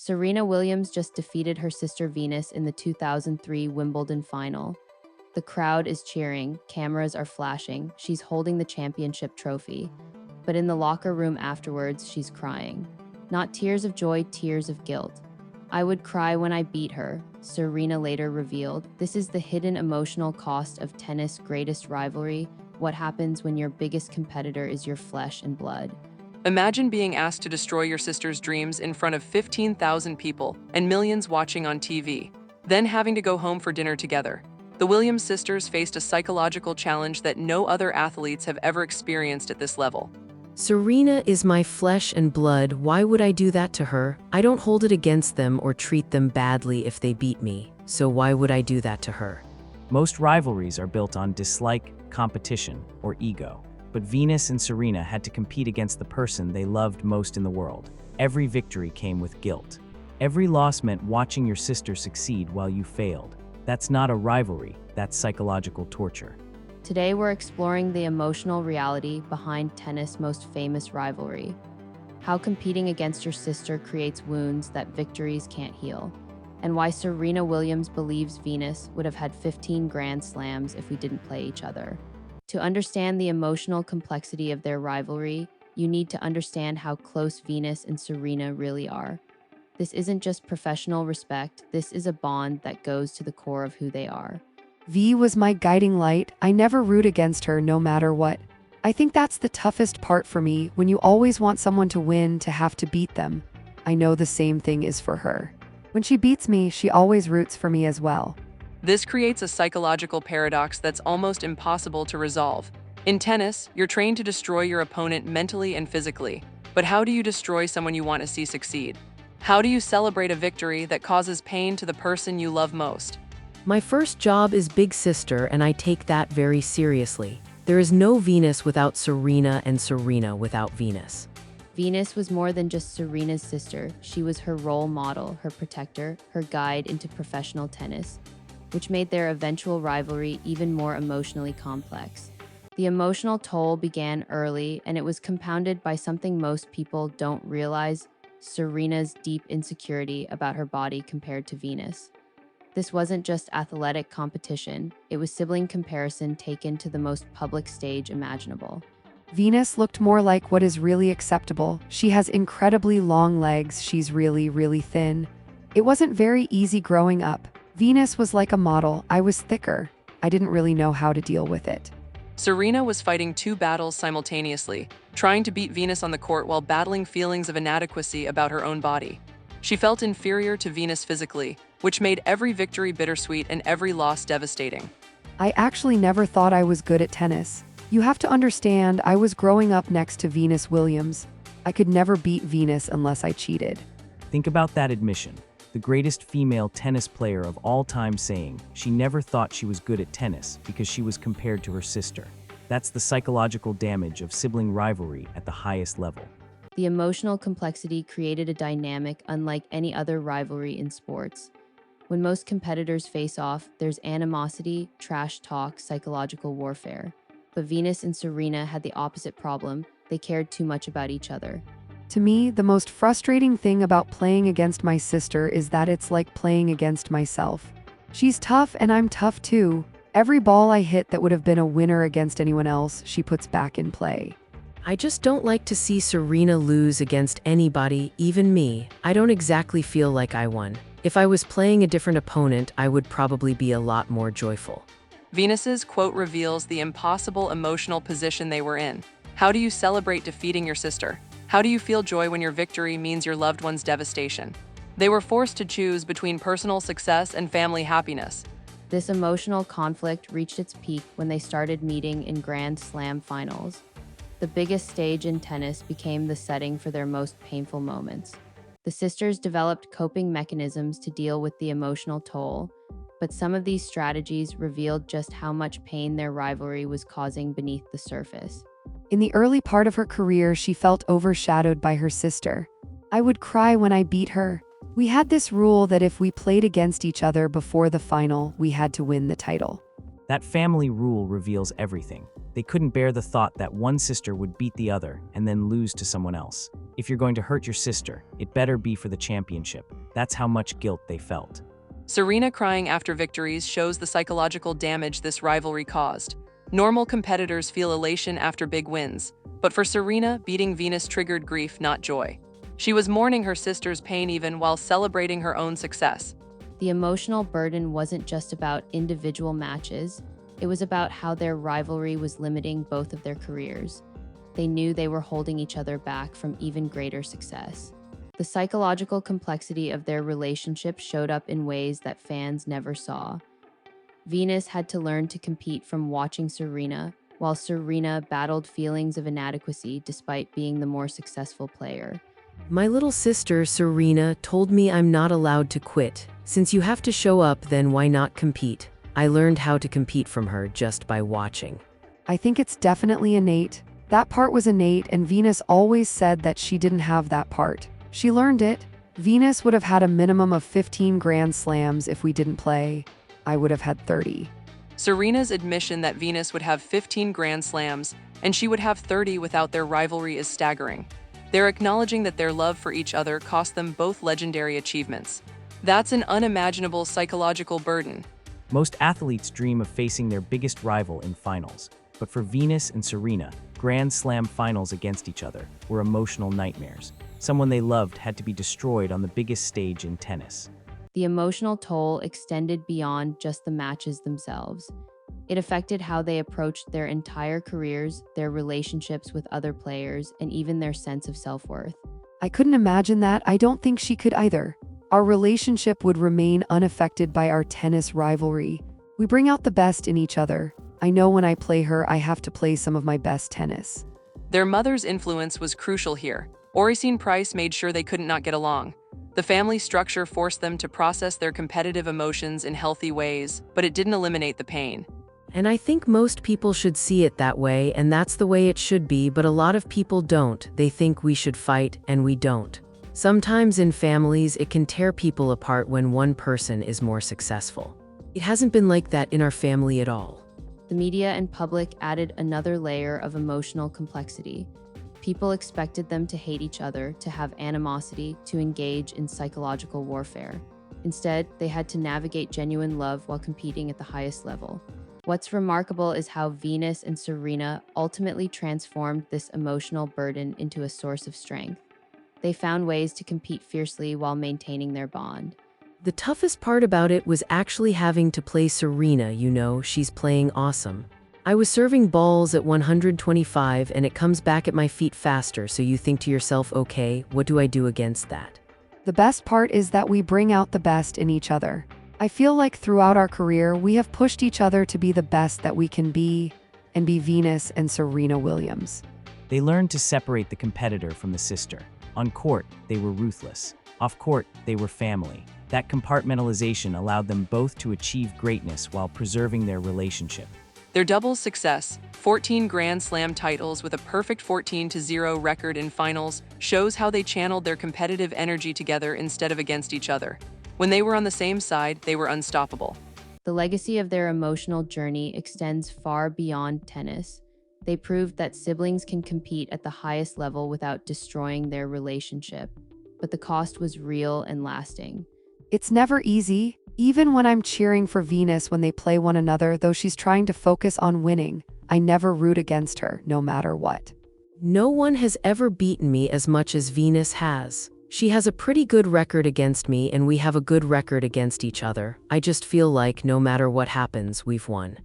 Serena Williams just defeated her sister Venus in the 2003 Wimbledon final. The crowd is cheering, cameras are flashing, she's holding the championship trophy. But in the locker room afterwards, she's crying. Not tears of joy, tears of guilt. "I would cry when I beat her," Serena later revealed. This is the hidden emotional cost of tennis' greatest rivalry, what happens when your biggest competitor is your flesh and blood. Imagine being asked to destroy your sister's dreams in front of 15,000 people and millions watching on TV, then having to go home for dinner together. The Williams sisters faced a psychological challenge that no other athletes have ever experienced at this level. Serena is my flesh and blood. Why would I do that to her? I don't hold it against them or treat them badly if they beat me. So why would I do that to her? Most rivalries are built on dislike, competition, or ego. But Venus and Serena had to compete against the person they loved most in the world. Every victory came with guilt. Every loss meant watching your sister succeed while you failed. That's not a rivalry, that's psychological torture. Today we're exploring the emotional reality behind tennis' most famous rivalry. How competing against your sister creates wounds that victories can't heal. And why Serena Williams believes Venus would have had 15 Grand Slams if we didn't play each other. To understand the emotional complexity of their rivalry, you need to understand how close Venus and Serena really are. This isn't just professional respect, this is a bond that goes to the core of who they are. V was my guiding light. I never root against her no matter what. I think that's the toughest part for me, when you always want someone to win to have to beat them. I know the same thing is for her. When she beats me, she always roots for me as well. This creates a psychological paradox that's almost impossible to resolve. In tennis, you're trained to destroy your opponent mentally and physically. But how do you destroy someone you want to see succeed? How do you celebrate a victory that causes pain to the person you love most? My first job is big sister, and I take that very seriously. There is no Venus without Serena and Serena without Venus. Venus was more than just Serena's sister. She was her role model, her protector, her guide into professional tennis, which made their eventual rivalry even more emotionally complex. The emotional toll began early, and it was compounded by something most people don't realize: Serena's deep insecurity about her body compared to Venus. This wasn't just athletic competition, it was sibling comparison taken to the most public stage imaginable. Venus looked more like what is really acceptable. She has incredibly long legs, she's really thin. It wasn't very easy growing up. Venus was like a model, I was thicker. I didn't really know how to deal with it. Serena was fighting two battles simultaneously, trying to beat Venus on the court while battling feelings of inadequacy about her own body. She felt inferior to Venus physically, which made every victory bittersweet and every loss devastating. I actually never thought I was good at tennis. You have to understand, I was growing up next to Venus Williams. I could never beat Venus unless I cheated. Think about that admission. The greatest female tennis player of all time saying she never thought she was good at tennis because she was compared to her sister. That's the psychological damage of sibling rivalry at the highest level. The emotional complexity created a dynamic unlike any other rivalry in sports. When most competitors face off, there's animosity, trash talk, psychological warfare. But Venus and Serena had the opposite problem. They cared too much about each other. To me, the most frustrating thing about playing against my sister is that it's like playing against myself. She's tough and I'm tough too. Every ball I hit that would have been a winner against anyone else, she puts back in play. I just don't like to see Serena lose against anybody, even me. I don't exactly feel like I won. If I was playing a different opponent, I would probably be a lot more joyful. Venus's quote reveals the impossible emotional position they were in. How do you celebrate defeating your sister? How do you feel joy when your victory means your loved one's devastation? They were forced to choose between personal success and family happiness. This emotional conflict reached its peak when they started meeting in Grand Slam finals. The biggest stage in tennis became the setting for their most painful moments. The sisters developed coping mechanisms to deal with the emotional toll, but some of these strategies revealed just how much pain their rivalry was causing beneath the surface. In the early part of her career, she felt overshadowed by her sister. I would cry when I beat her. We had this rule that if we played against each other before the final, we had to win the title. That family rule reveals everything. They couldn't bear the thought that one sister would beat the other and then lose to someone else. If you're going to hurt your sister, it better be for the championship. That's how much guilt they felt. Serena crying after victories shows the psychological damage this rivalry caused. Normal competitors feel elation after big wins, but for Serena, beating Venus triggered grief, not joy. She was mourning her sister's pain even while celebrating her own success. The emotional burden wasn't just about individual matches, it was about how their rivalry was limiting both of their careers. They knew they were holding each other back from even greater success. The psychological complexity of their relationship showed up in ways that fans never saw. Venus had to learn to compete from watching Serena, while Serena battled feelings of inadequacy despite being the more successful player. My little sister, Serena, told me I'm not allowed to quit. Since you have to show up, then why not compete? I learned how to compete from her just by watching. I think it's definitely innate. That part was innate, and Venus always said that she didn't have that part. She learned it. Venus would have had a minimum of 15 Grand Slams if we didn't play. I would have had 30. Serena's admission that Venus would have 15 Grand Slams and she would have 30 without their rivalry is staggering. They're acknowledging that their love for each other cost them both legendary achievements. That's an unimaginable psychological burden. Most athletes dream of facing their biggest rival in finals, but for Venus and Serena, Grand Slam finals against each other were emotional nightmares. Someone they loved had to be destroyed on the biggest stage in tennis. The emotional toll extended beyond just the matches themselves. It affected how they approached their entire careers, their relationships with other players, and even their sense of self-worth. I couldn't imagine that. I don't think she could either. Our relationship would remain unaffected by our tennis rivalry. We bring out the best in each other. I know when I play her, I have to play some of my best tennis. Their mother's influence was crucial here. Oracene Price made sure they couldn't not get along. The family structure forced them to process their competitive emotions in healthy ways, but it didn't eliminate the pain. And I think most people should see it that way, and that's the way it should be, but a lot of people don't. They think we should fight, and we don't. Sometimes in families, it can tear people apart when one person is more successful. It hasn't been like that in our family at all. The media and public added another layer of emotional complexity. People expected them to hate each other, to have animosity, to engage in psychological warfare. Instead, they had to navigate genuine love while competing at the highest level. What's remarkable is how Venus and Serena ultimately transformed this emotional burden into a source of strength. They found ways to compete fiercely while maintaining their bond. The toughest part about it was actually having to play Serena, she's playing awesome. I was serving balls at 125 and it comes back at my feet faster, so you think to yourself, okay, what do I do against that? The best part is that we bring out the best in each other. I feel like throughout our career, we have pushed each other to be the best that we can be, and be Venus and Serena Williams. They learned to separate the competitor from the sister. On court, they were ruthless. Off court, they were family. That compartmentalization allowed them both to achieve greatness while preserving their relationship. Their doubles success, 14 Grand Slam titles with a perfect 14-0 record in finals, shows how they channeled their competitive energy together instead of against each other. When they were on the same side, they were unstoppable. The legacy of their emotional journey extends far beyond tennis. They proved that siblings can compete at the highest level without destroying their relationship. But the cost was real and lasting. It's never easy, even when I'm cheering for Venus when they play one another, though she's trying to focus on winning. I never root against her, no matter what. No one has ever beaten me as much as Venus has. She has a pretty good record against me, and we have a good record against each other. I just feel like no matter what happens, we've won.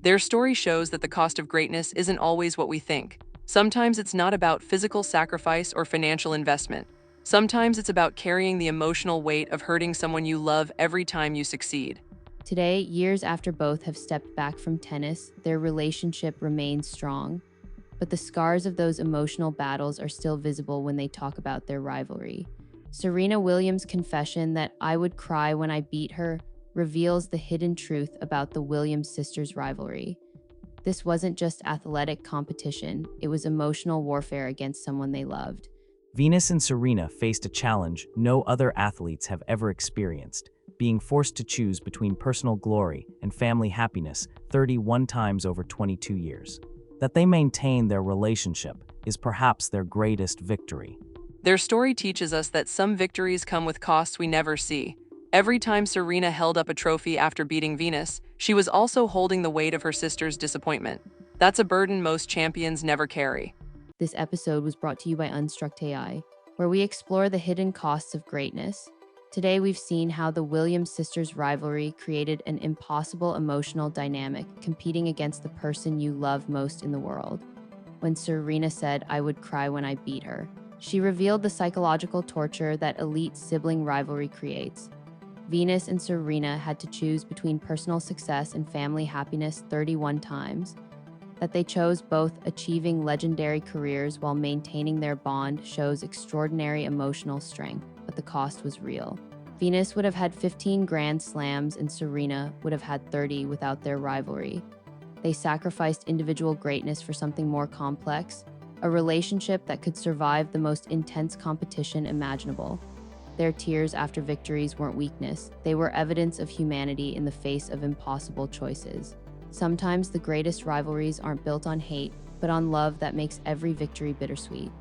Their story shows that the cost of greatness isn't always what we think. Sometimes it's not about physical sacrifice or financial investment. Sometimes it's about carrying the emotional weight of hurting someone you love every time you succeed. Today, years after both have stepped back from tennis, their relationship remains strong. But the scars of those emotional battles are still visible when they talk about their rivalry. Serena Williams' confession that "I would cry when I beat her" reveals the hidden truth about the Williams sisters' rivalry. This wasn't just athletic competition, it was emotional warfare against someone they loved. Venus and Serena faced a challenge no other athletes have ever experienced, being forced to choose between personal glory and family happiness 31 times over 22 years. That they maintained their relationship is perhaps their greatest victory. Their story teaches us that some victories come with costs we never see. Every time Serena held up a trophy after beating Venus, she was also holding the weight of her sister's disappointment. That's a burden most champions never carry. This episode was brought to you by Unstruct AI, where we explore the hidden costs of greatness. Today, we've seen how the Williams sisters' rivalry created an impossible emotional dynamic, competing against the person you love most in the world. When Serena said, "I would cry when I beat her," she revealed the psychological torture that elite sibling rivalry creates. Venus and Serena had to choose between personal success and family happiness 31 times. That they chose both achieving legendary careers while maintaining their bond shows extraordinary emotional strength, but the cost was real. Venus would have had 15 Grand Slams and Serena would have had 30 without their rivalry. They sacrificed individual greatness for something more complex, a relationship that could survive the most intense competition imaginable. Their tears after victories weren't weakness, they were evidence of humanity in the face of impossible choices. Sometimes the greatest rivalries aren't built on hate, but on love that makes every victory bittersweet.